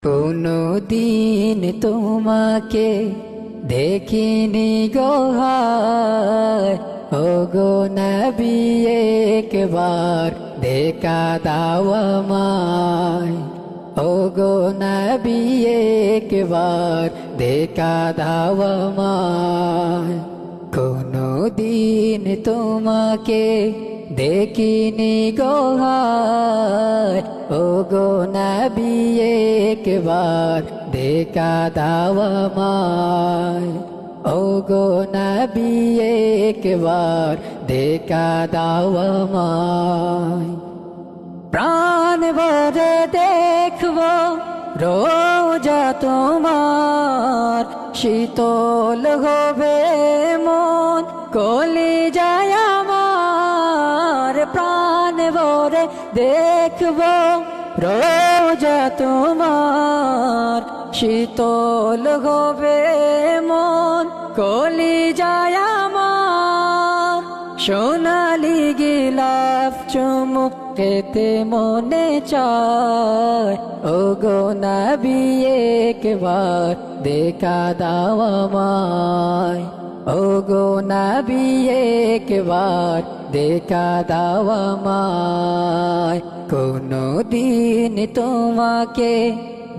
কোনো দিন তোমাকে দেখিনি গো হায়, ওগো নবী একবার দেখা দাও আমায়। ওগো নবী একবার দেখা দাও আমায়। কোনো দিন তোমাকে দেখিনি গো হায়, ওগো নবী একবার দেখা দাও আমায়। ওগো নবী একবার দেখা দাও আমায়। প্রাণ ভরে দেখবো রোজা তোমার, শীতল হবে মন কলিজায় আমার। প্রাণ ভরে দেখবো রোজা তোমার, শীতল হবে মন কলিজায় আমার। সোনালি গিলাফ চুমুক খেতে মনে চায়, ওগো নবী একবার দেখা দাও আমায়। ওগো নবী একবার দেখা দাও আমায়। কোনো দিন তোমাকে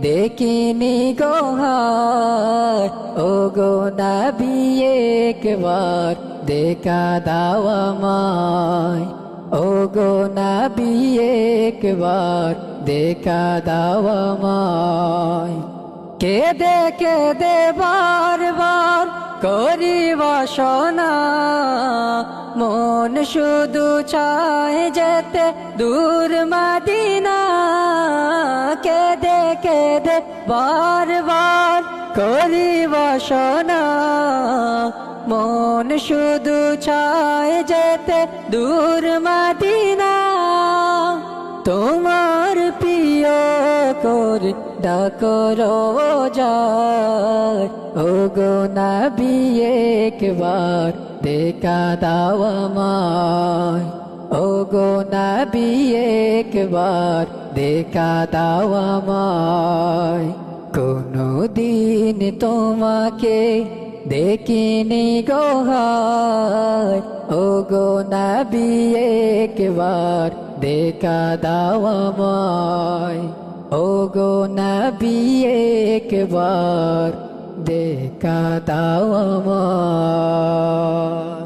দেখিনি গো হায়, ওগো নবী একবার দেখা দাও আমায়। ওগো নবী একবার দেখা দাও আমায়। কেঁদে কেঁদে বারবার করি বাসনা, মন শুধু চায় যেতে দূর মদিনা। কেঁদে কেঁদে বারবার করি বাসনা, মন শুধু চায় যেতে দূর মদিনা। তোমার প্রিয় করে ডাকো রোজায়, ওগো নবী একবার দেখা দাও আমায়। ওগো নবী একবার দেখা দাও আমায়। কোনো দিন তোমাকে দেখিনি গো হায়, ওগো নবী একবার দেখা দাও আমায়। ওগো নবী একবার দেখা দাও আমায়।